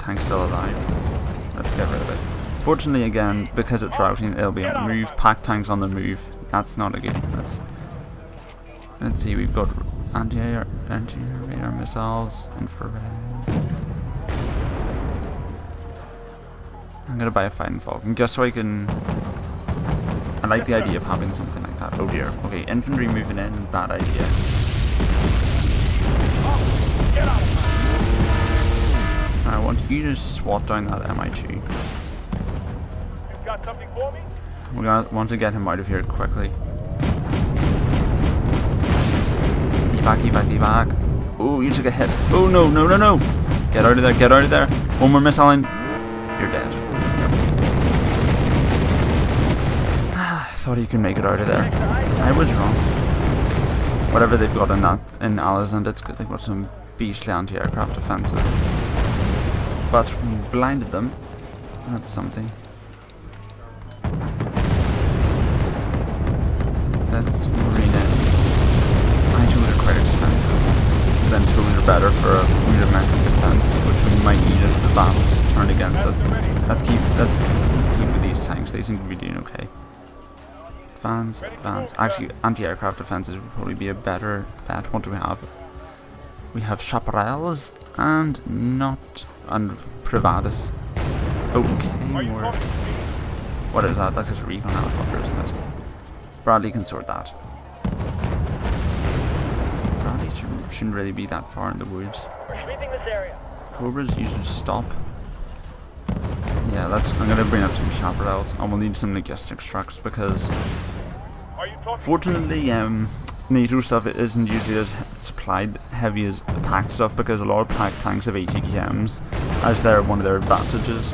tank's still alive. Let's get rid of it. Fortunately, again, because it's routing, it'll be on the move. Pack tanks on the move. That's not a good. Let's see. We've got anti-air radar missiles, infrareds. I'm gonna buy a fighting falcon just so I can. I like the idea of having something like that. Oh dear. Okay, infantry moving in. Bad idea. I want you to swat down that MiG. Got something for me? We're gonna want to get him out of here quickly. Evac. Oh, you took a hit. Oh no. Get out of there. One more missile in. You're dead. I thought he could make it out of there. I was wrong. Whatever they've got in Airland, it's good. They've got some beastly anti-aircraft defenses. But we blinded them. That's something. Let's marine it. I two are quite expensive. Then two are better for a rudimentary defense, which we might need if the battle just turned against us. Let's keep with these tanks. They seem to be doing okay. Advance. Actually, anti-aircraft defenses would probably be a better bet. What do we have? We have chaparrals and privatus. Okay, more. What is that? That's just a recon helicopter, isn't it? Bradley can sort that. Bradley shouldn't really be that far in the woods. We're sweeping this area. Cobras, you should stop. Yeah, I'm gonna bring up some chaparrals, and we'll need some logistics trucks because, fortunately, NATO stuff isn't usually as supplied heavy as packed stuff because a lot of packed tanks have ATKMs as they're one of their advantages,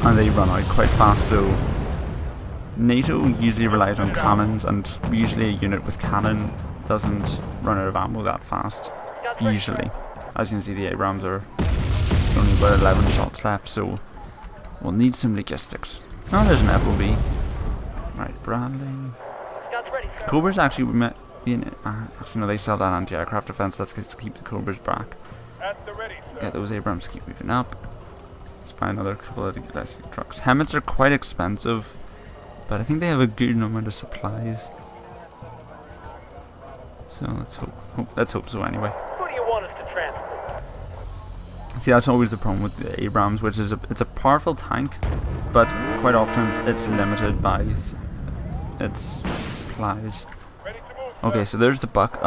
and they run out quite fast. So NATO usually relies on cannons, and usually a unit with cannon doesn't run out of ammo that fast. Usually, as you can see, the Abrams are only about 11 shots left, so we'll need some logistics. Oh, there's an FOB. Right, Bradley. Cobras actually actually no, they still have that anti-aircraft defense. Let's keep the Cobras back. Get those Abrams to keep moving up. Let's buy another couple of logistic trucks. Hemmets are quite expensive, but I think they have a good amount of supplies. So let's hope so anyway. Who do you want us to transport? See, that's always the problem with the Abrams, which is it's a powerful tank, but quite often it's limited by its supplies. Okay, so there's the buck.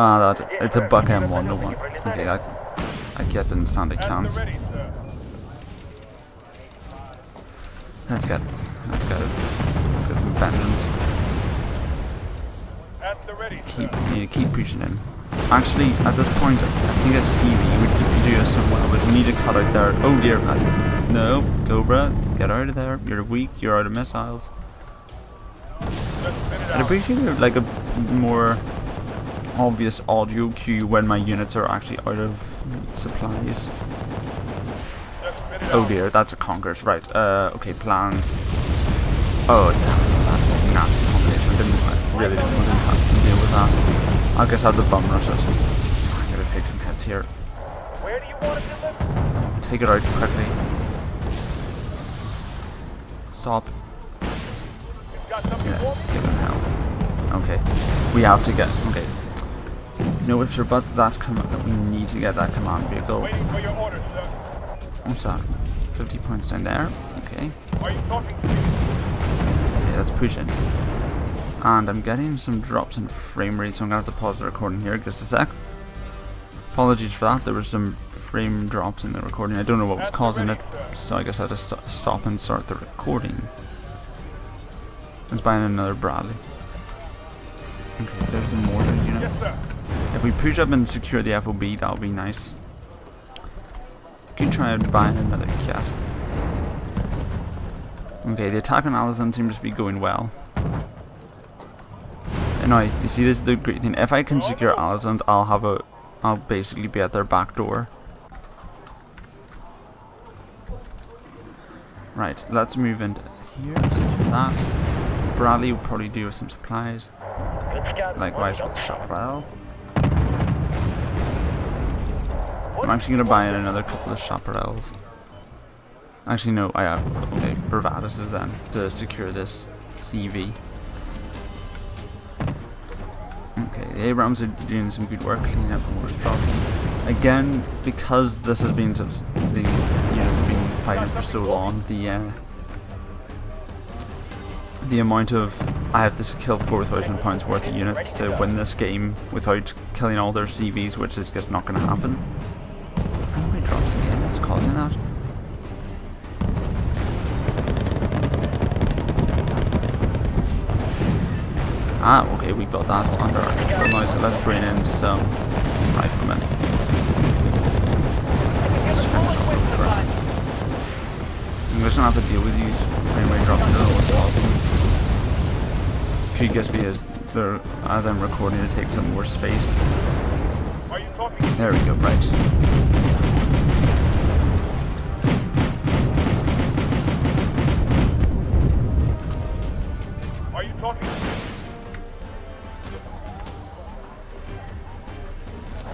It's a buck M101. Okay, I didn't stand a chance. Let's get some vengeance. Need to keep pushing in. Actually, at this point, I think a CV would do us some well, but we need to cut out there. Oh dear, no, Cobra, get out of there. You're weak. You're out of missiles. I'd appreciate like a more obvious audio cue when my units are actually out of supplies. Oh dear, that's a Congress, right? Okay, plans. Oh damn, that nasty combination. I really didn't want to have to deal with that. I guess I'll have to bum rush it. I'm gonna take some hits here. Where do you want to deliver? Take it out quickly. Stop. Yeah, give him hell. Okay, we have to get. Okay. No ifs or buts. We need to get that command vehicle. Waiting for your orders, sir. What's that? 50 points down there. Okay. Are you talking to me? Okay, let's push in. And I'm getting some drops in frame rate, so I'm gonna have to pause the recording here just a sec. Apologies for that. There was some frame drops in the recording. I don't know what was causing it, so I guess I had to stop and start the recording. Let's buy another Bradley. Okay, there's the mortar units. Yes, if we push up and secure the FOB, that'll be nice. Could try buying another cat. Okay, the attack on Airland seems to be going well. And now, you see, this is the great thing. If I can secure Airland, I'll basically be at their back door. Right, let's move into here. Secure that. Bradley will probably do with some supplies. Likewise with Chaparral. I'm actually going to buy in another couple of chaparrals. Actually, no, I have. Okay, Bravadis's then to secure this CV. Okay, the Abrams are doing some good work cleaning up the horse truck. Again, because this has been these units have been fighting for so long, the amount of I have to kill 4,000 pounds worth of units to win this game without killing all their CVs, which is just not going to happen. Frame rate drops again. What's causing that? Ah, okay, we got that under our control now, so let's bring in some riflemen. Let's finish off those rounds. I'm just gonna have to deal with these frame rate drops. I don't know what's causing them. Could just be as I'm recording to take some more space. Are you talking? There we go, right. Are you talking?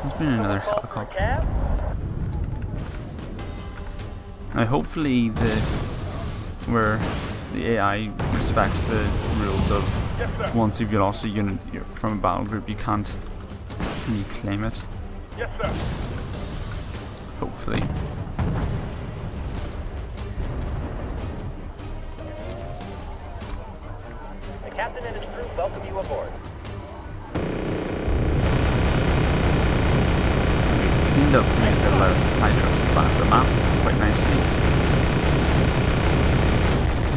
There's been another helicopter. Now hopefully where the AI respects the rules of once you've lost a unit from a battle group, you can't reclaim it. Yes, sir. Hopefully. The captain and his crew welcome you aboard. We've cleaned up maybe a lot of supply trucks at the back of the map quite nicely.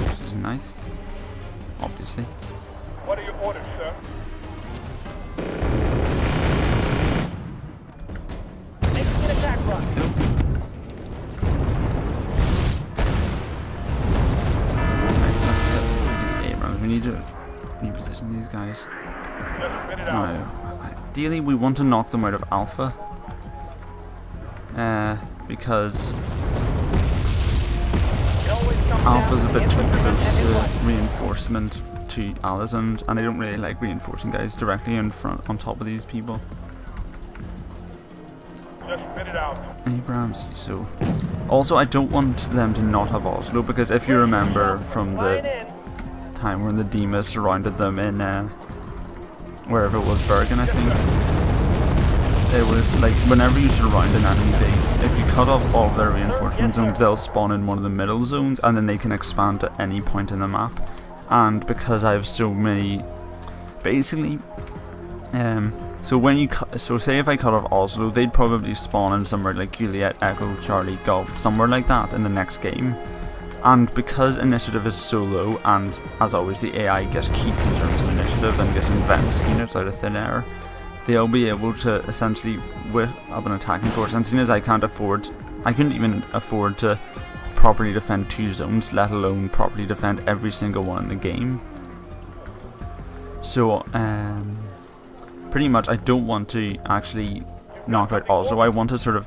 Which is nice. Obviously. What are your orders, sir? Making an attack run. Cool. Right, let's get to the Abrams. We need to reposition these guys. Just spit it out. No. Ideally, we want to knock them out of Alpha. Because Alpha's a bit too close to reinforcement to Alizond, and I don't really like reinforcing guys directly in front on top of these people. Just spit it out. Abrams, so. Also, I don't want them to not have Oslo, because if you remember from the time when the Dima surrounded them in wherever it was, Bergen, I think. It was like whenever you surround an enemy, if you cut off all of their reinforcement zones, they'll spawn in one of the middle zones, and then they can expand to any point in the map. And because I have so many, basically, so when you say if I cut off Oslo, they'd probably spawn in somewhere like Juliet, Echo, Charlie, Golf, somewhere like that in the next game. And because initiative is so low, and as always the AI just keeps in terms of initiative and just invents units out of thin air, they'll be able to essentially whip up an attacking force. And seeing as I couldn't even afford to properly defend 2 zones, let alone properly defend every single one in the game. So pretty much I don't want to actually knock out Oslo. I want to sort of,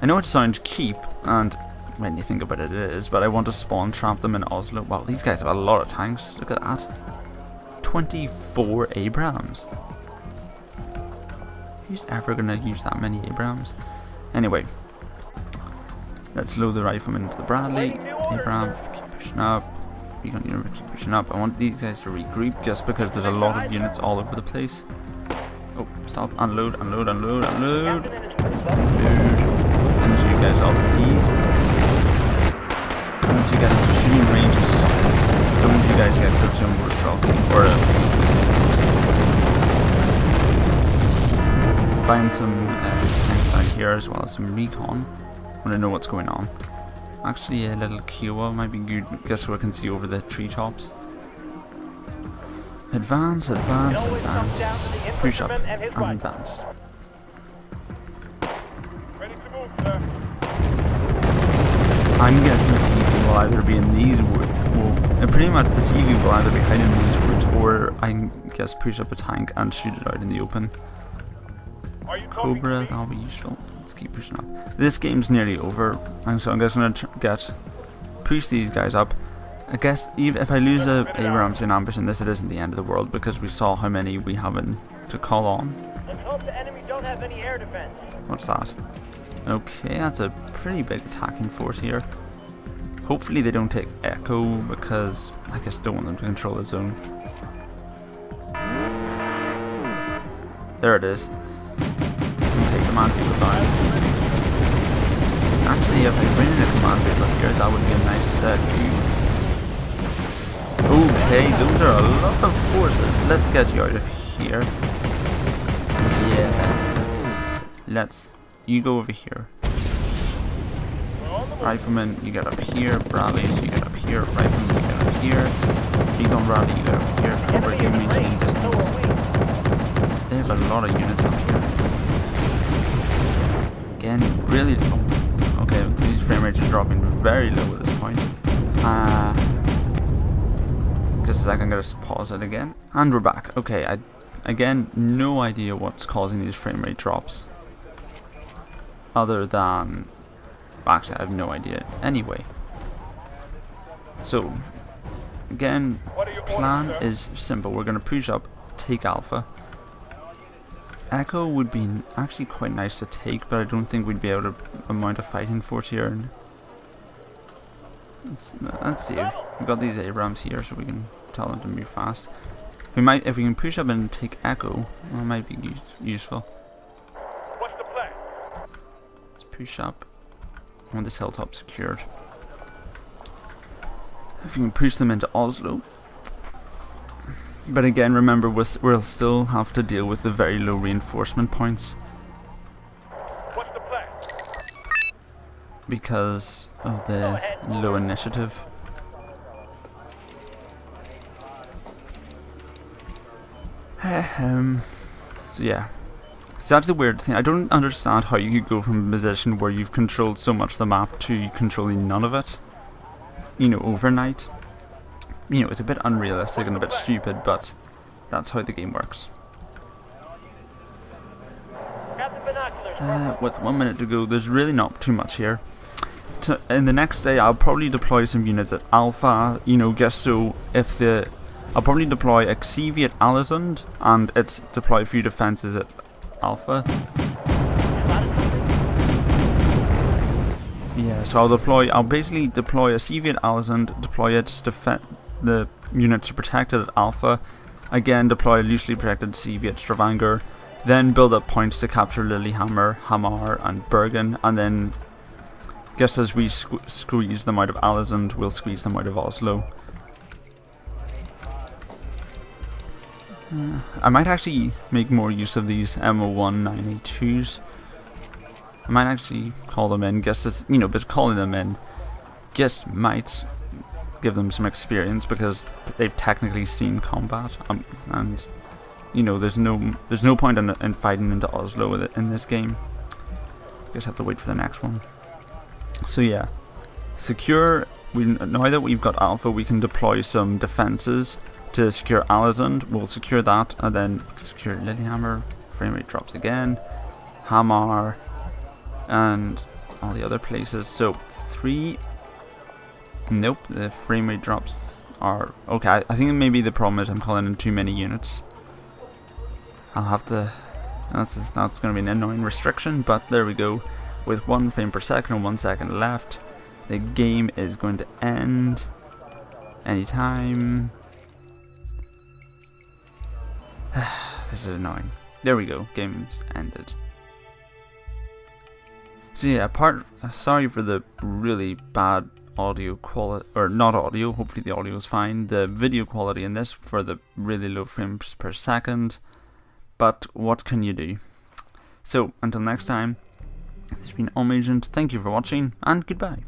I know it sounds cheap, and when you think about it, it is, but I want to spawn trap them in Oslo. Wow, these guys have a lot of tanks. Look at that. 24 Abrams. Who's ever going to use that many Abrams? Anyway, let's load the rifleman into the Bradley. Abram, keep pushing up. Recon unit, keep pushing up. I want these guys to regroup just because there's a lot of units all over the place. Oh, stop. Unload, unload, unload, unload. Dude, finish you guys off, please. Once you get into shooting ranges, don't you guys get close to more shocking or buying some tanks out here as well as some recon. I want to know what's going on. Actually, a little Kiowa might be good, just so I can see over the treetops. Advance, advance, advance. Push up and advance. Ready to move, sir. I'm guessing the CV will either be in these woods. Well, pretty much the CV will either be hiding in these woods, or I can guess push up a tank and shoot it out in the open. Are you talking Cobra, to me? that'll be useful. Let's keep pushing up. This game's nearly over, and so I'm just gonna push these guys up. I guess even if I lose a Abrams in ambush in this, it isn't the end of the world, because we saw how many we have to call on. Let's hope the enemy don't have any air defense. What's that? Okay, that's a pretty big attacking force here. Hopefully they don't take Echo, because I just don't want them to control the zone. There it is. Take command vehicle down. Actually, if they bring in a command vehicle here, that would be a nice coup. Okay, those are a lot of forces. Let's get you out of here. Yeah, let's you go over here. Rifleman, you get up here. Bradleys, you get up here. Rifleman, you get up here. Recon Bradley, you get up here. Cover, you maintain distance. They have a lot of units up here. Again, really. Oh, okay, these frame rates are dropping very low at this point. Just a second, I'm gonna pause it again. And we're back. Okay, again, no idea what's causing these frame rate drops. Other than... Actually, I have no idea. Anyway. So, again, plan is simple. We're gonna push up, take Alpha. Echo would be actually quite nice to take, but I don't think we'd be able to mount a fighting force here. And let's see. We've got these Abrams here, so we can tell them to move fast. We might, if we can push up and take Echo, that might be useful. What's the plan? Let's push up. I want this hilltop secured. If you can push them into Oslo. But again, remember, we'll still have to deal with the very low reinforcement points. What's the plan? Because of the low initiative. So yeah. So that's the weird thing. I don't understand how you could go from a position where you've controlled so much of the map to controlling none of it. You know, overnight. You know, it's a bit unrealistic and a bit stupid, but that's how the game works. With 1 minute to go, there's really not too much here. In the next day, I'll probably deploy some units at Alpha, you know, just so if the... I'll probably deploy Xevi at Alizond, and it's deploy a few defenses at Alpha. So yeah, so I'll basically deploy a CV at Alizond, deploy its the units to protect it at Alpha, again deploy a loosely protected CV at Stavanger, then build up points to capture Lillehammer, Hamar and Bergen, and then just as we squeeze them out of Alizond, we'll squeeze them out of Oslo. I might actually make more use of these MO1 982s. I might actually call them in, guess this, you know, but calling them in just might give them some experience because they've technically seen combat, and you know, there's no point in fighting into Oslo with it in this game. Just have to wait for the next one. So yeah, secure. Now that we've got Alpha, we can deploy some defenses to secure Alizond. We'll secure that, and then secure Lillehammer. Frame rate drops again. Hamar, and all the other places. So 3. Nope, the frame rate drops are okay. I think maybe the problem is I'm calling in too many units. I'll have to. That's going to be an annoying restriction, but there we go. With 1 frame per second and 1 second left, the game is going to end anytime. This is annoying. There we go. Game's ended. So yeah, sorry for the really bad audio quality, or not audio, hopefully the audio is fine. The video quality in this for the really low frames per second. But what can you do? So, until next time, this has been Omagent, thank you for watching, and goodbye.